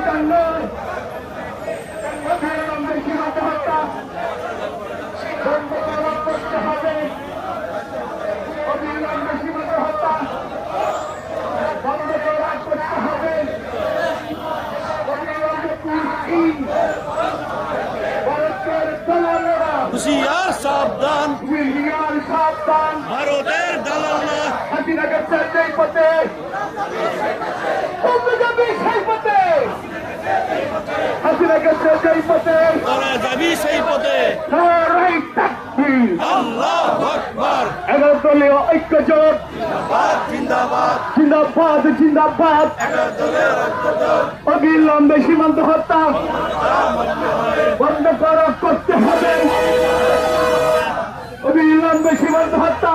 ভুটান নয়, অবিলম্বে সীমান্ত হত্যা বন্ধ করতে হবে। অবিলম্বে সীমান্ত হত্যা বন্ধ করতে হবে। অবিলম্বে তুর্কি ভারতের দালালেরা হুঁশিয়ার সাবধান, হুঁশিয়ার সাবধান, ভারতের দালালরা হাসিনা গেছে যেই পথে তুমি যাবি সেই পথে, হাসিনা গেছে যেই পথে তোরা যাবি সেই পথে। নারায়ে তাকবীর, আল্লাহু আকবার, 11 দলীয় ঐক্য জোট জিন্দাবাদ, জিন্দাবাদ জিন্দাবাদ। 11 দলের ঐক্যজোট অবিলম্বে সীমান্ত হত্যা বন্ধ করতে হবে। অবিলম্বে সীমান্ত হত্যা,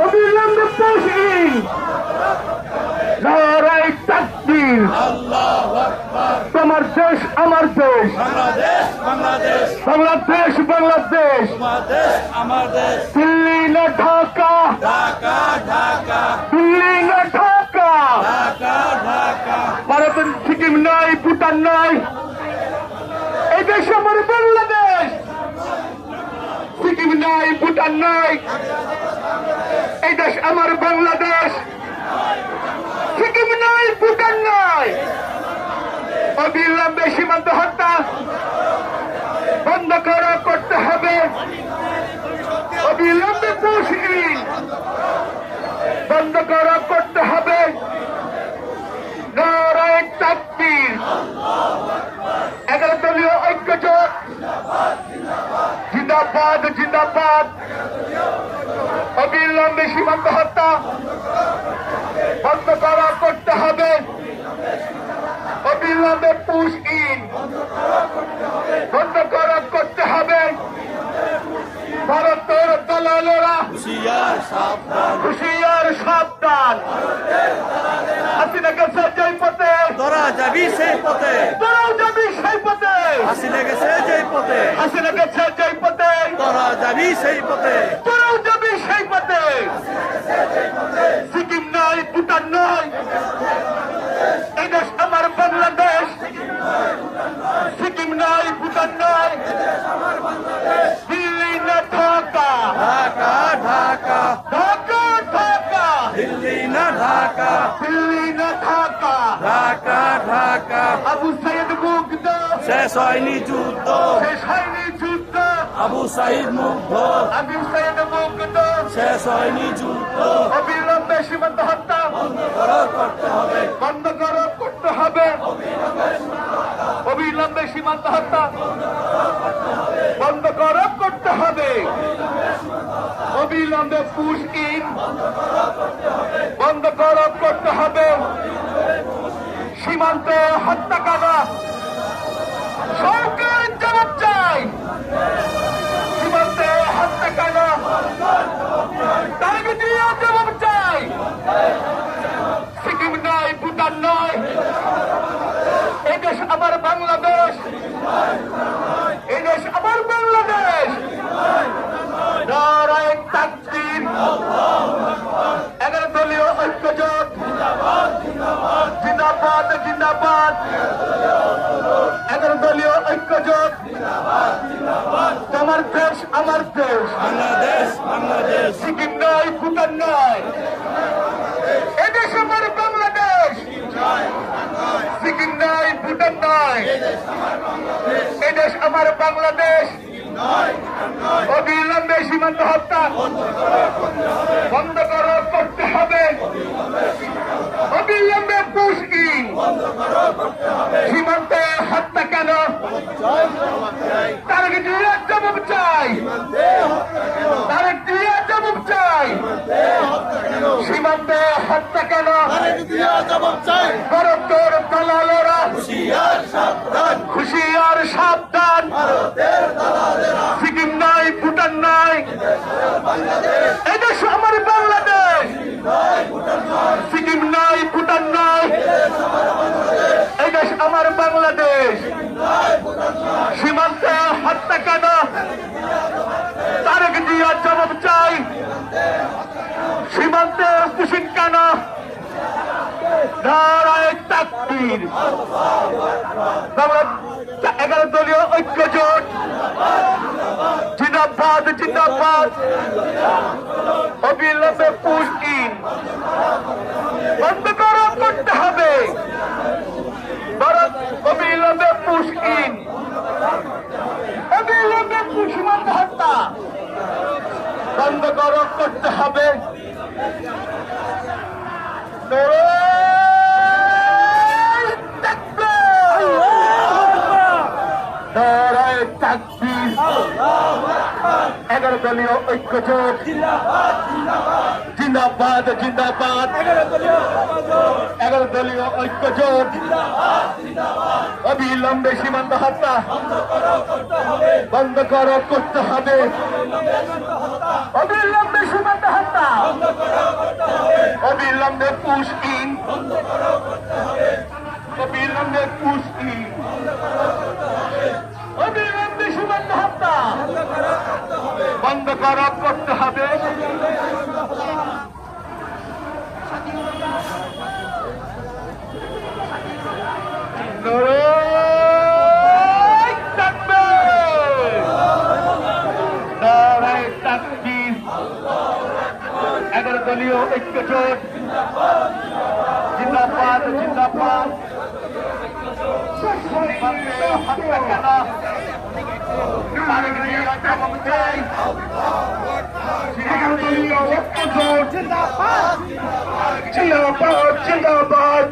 অবিলম্বে পুশিং, নারায়ে তাকবীর। আল্লাহু আকবার, তোমার দেশ আমার দেশ, বাংলাদেশ বাংলাদেশ, বাংলাদেশ বাংলাদেশ, তোমার দেশ আমার দেশ, দিল্লি না ঢাকা, ঢাকা ঢাকা, দিল্লি না ঢাকা। ঢাকা ঢাকা, ভারতের সিকিম নাই, ভুটান নাই, এই দেশ আমার বাংলাদেশ। সিকিম নাই, ভুটান নাই, এই দেশ আমার বাংলাদেশ। সিকিম নাই, ভুটান নাই, অবিলম্বে সীমান্ত হত্যা বন্ধ করতে হবে। অবিলম্বে পুশিং বন্ধ করতে হবে। নারায়ে তাকবীর, 11 দলীয় ঐক্য জোট জিন্দাবাদ জিন্দাবাদ। অবিলম্বে সীমান্ত হত্যা বন্ধ করতে হবে। অবিলম্বে পুশিং বন্ধ করতে হবে। ভারতের দালালেরা হুঁশিয়ার সাবধান, হুঁশিয়ার সাবধান, হাসিনা গেছে যেই পথে তোরা যাবি সেই পথে, তোরাও যাবি সেই পথে, হাসিনা গেছে যেই পথে, হাসিনা গেছে যেই পথে তোরা যাবি সেই পথে। তোরাও যাবি সেই পথে। সিকিম নয়, ভুটান নয়, এই দেশ আমার বাংলাদেশ। সিকিম নয়, ভুটান নয়, দিল্লি না ঢাকা, ঢাকা ঢাকা, ঢাকা ঢাকা, দিল্লি না ঢাকা, দিল্লি না ঢাকা। ঢাকা ঢাকা, আবু সাইদ মুগ্ধ, শেষ হয়নি যুদ্ধ, শেষ হয়নি যুদ্ধ। আবু সাইদ মুগ্ধ, আবু সাইদ মুগ্ধ, শেষ হয়নি যুদ্ধ, অবিলম্বে সীমান্ত হত্যা করতে হবে। বন্ধ করতে হবে। অবিলম্বে সীমান্ত হত্যা বন্ধ করতে হবে। অবিলম্বে পুশিং বন্ধ করতে হবে। সীমান্তে হত্যাকাণ্ড সরকার জবাব চাই। সীমান্তে হত্যাকাণ্ড তাকে দিয়ে জবাব চাই। সিকিম নয়, ভুটান নয়, এই দেশ আমার বাংলাদেশ। এই দেশ আমার বাংলাদেশ। নারায়ে তাকবীর, 11 দলীয় ঐক্য জোট জিন্দাবাদ জিন্দাবাদ। 11 দলীয় ঐক্য জোট তোমার দেশ আমার দেশ। বাংলাদেশ বাংলাদেশ, সিকিম নয়, ভুটান নয়, এই দেশ আমার বাংলাদেশ। সিকিম নয়, ভুটান নয়, এই দেশ আমার বাংলাদেশ। অবিলম্বে সীমান্ত হত্যা বন্ধ করতে হবে। অবিলম্বে পুশিং সীমান্তে হত্যা কেন তার দিয়ে জবাব চাই। তার দিয়ে জবাব চাই। সীমান্তে হত্যা কেন ভারতের দালালেরা হুঁশিয়ার সাবধান, হুঁশিয়ার সাবধান। সিকিম নাই, ভুটান নাই, এই দেশ আমার বাংলাদেশ। সিকিম নাই, ভুটান নাই, এই দেশ আমার বাংলাদেশ। সীমান্তে হত্যা কেন তারেক জিয়া জবাব চাই। সীমান্তে পুশিং কেন নারায়ে তাকবীর। বাংলা 11 দলীয় ঐক্য জোট জিন্দাবাদ জিন্দাবাদ। অবিলম্বে পুশ ইন বন্ধ করতে হবে। ভারত অবিলম্বে পুশ ইন, অবিলম্বে সীমান্ত হত্যা বন্ধ করতে হবে। নারায়ে তাকবীর। 11 দলীয় ঐক্য জোট জিন্দাবাদ জিন্দাবাদ। 11 দলীয় ঐক্য জোট অবিলম্বে সীমান্ত হত্যা বন্ধ করতে হবে। অবিলম্বে সীমান্ত হত্যা, অবিলম্বে পুশ ইন, অবিলম্বে পুশ ইন, অবিলম্বে সীমান্ত হত্যা বন্ধ করতে হবে। নারায়ে তাকবীর। নারায়ে তাকবীর। 11 দলীয় ঐক্য জোট জিন্দাবাদ জিন্দাবাদ। হত্যা কেন তারেক জিয়া জবাব চাই। 11 দলীয় ঐক্য জোট জিন্দাবাদ জিন্দাবাদ।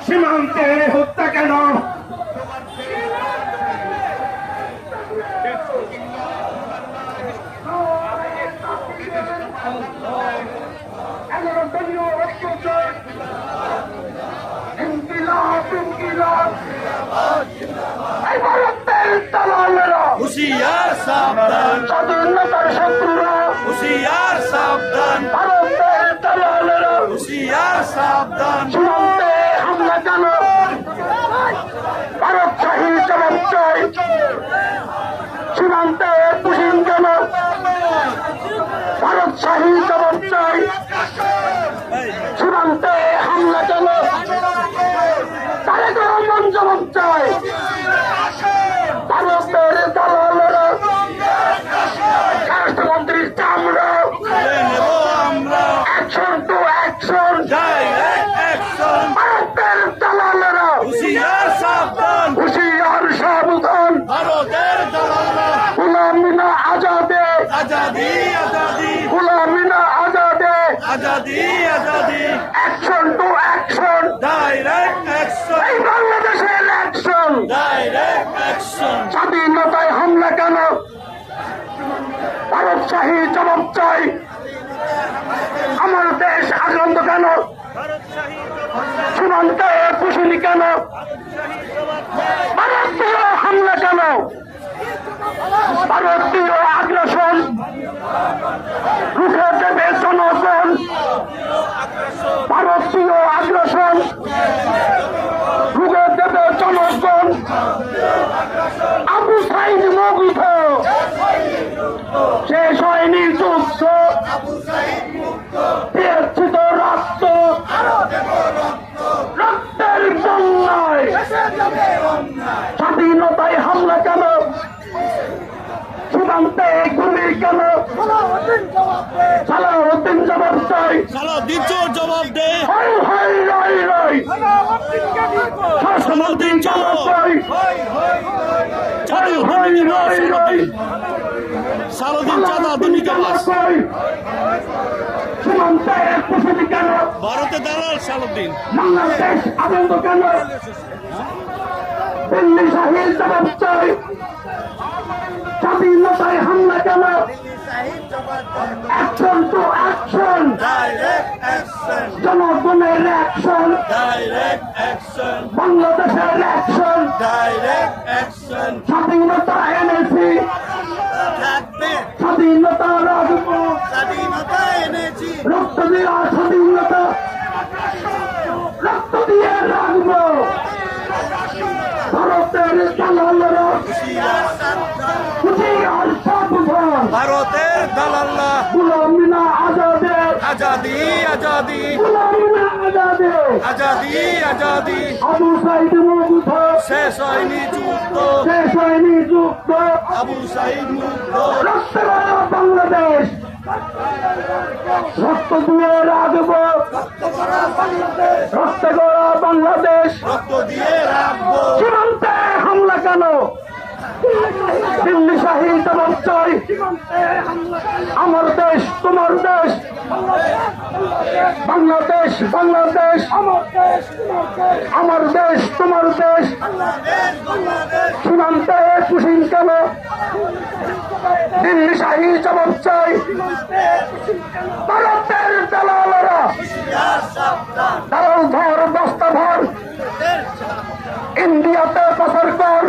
সীমান্তে হত্যা কেন? এই ভারতের দালালেরা, হুঁশিয়ার সাবধান, স্বাধীনতার শত্রুরা, হুঁশিয়ার সাবধান, ভারতের দালালেরা হুঁশিয়ার সাবধান। সীমান্তে হামলা কেন? ভারত শাহী জবাব চাই। সীমান্তে পুশিং কেন? ভারত শাহী জবাব চাই। সীমান্তে হামলা কেন? তারেক রহমান জবাব চাই। ভারতের দালালেরা, স্বরাষ্ট্রমন্ত্রীর চামড়া, তুলে নেব আমরা, action to action. Direct action. ভারতের দালালেরা, হুঁশিয়ার সাবধান, হুঁশিয়ার সাবধান। ভারতের দালালরা, গুলামিনা আজাদে, আজাদি আজাদি, গুলামিনা আজাদে। Azadi Azadi, action to action. Direct action, এই বাংলাদেশের অ্যাকশন। Direct action. স্বাধীনতায় হামলা কেন? ভারত শাহী জবাব চাই। আমার দেশ আক্রান্ত কেন? সীমান্তে পুষিনি কেন? ভারতীয় হামলা কেন? ভারতীয় আগ্রাসন রুখে দেবে জনগণ। ভারতীয় আগ্রাসন রুখে দেবে জনগণ। আবু সাইদ মুগ্ধ, শেষ হয়নি যুদ্ধ, দিয়েছি তো রক্ত, রক্তের বন্যায়। স্বাধীনতায় হামলা কেন? সীমান্তে গুলি কেন? সালাউদ্দিন জবাব চাই। সালাউদ্দিন চোর জবাব দে, হাই হাই রাই রাই। সালাউদ্দিন চোর, চাই। হাই হাই রাই রাই। সালাউদ্দিন চাঁদা দুর্নীতিবাজ। সীমান্তে পুষিনি কেন? ভারতের দালাল সালাউদ্দিন। বাংলাদেশ আনন্দ কেন? দিল্লি শাহীর জবাব চাই। স্বাধীনতায় হামলা কেন? Action to action. Direct action, জনগণের অ্যাকশন। ডাইরেক্ট অ্যাকশন, বাংলাদেশের অ্যাকশন। Direct action. স্বাধীনতা এনেছি, থাকবে স্বাধীনতা রাখবো, স্বাধীনতা এনেছি, রক্ত দিয়া স্বাধীনতা, রক্ত দিয়ে রাখবো। ভারতের দালালেরা, হুঁশিয়ার সাবধান, হুঁশিয়ার সাবধান। ভারতের দালাল্লা, গুলামিনা আজাদে, আজাদি আজাদি, গুলামিনা আজাদে। আজাদি আজাদি আবু সাইদ মুগ্ধ শেষ হয়নি যুদ্ধ শেষ হয়নি যুদ্ধ আবু সাইদ মুগ্ধ রক্তে গড়া বাংলাদেশ রক্ত দিয়ে রাখব রক্তে গড়া বাংলাদেশ রক্ত দিয়ে রাখবো সীমান্তে হামলা কেন দিল্লি শাহী জবাব চাই আমার দেশ তোমার দেশ বাংলাদেশ বাংলাদেশ আমার দেশ তোমার দেশ সীমান্তে কুশিন কেন দিল্লি শাহী জবাব চাই ভারতের দালালেরা দালাল ধর বস্তা ভর ইন্ডিয়াতে পাচার কর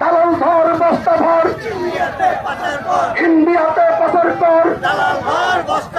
দালাল ধর বস্তা ভর ইন্ডিয়াতে পাচার কর দালাল ঘর বস্তা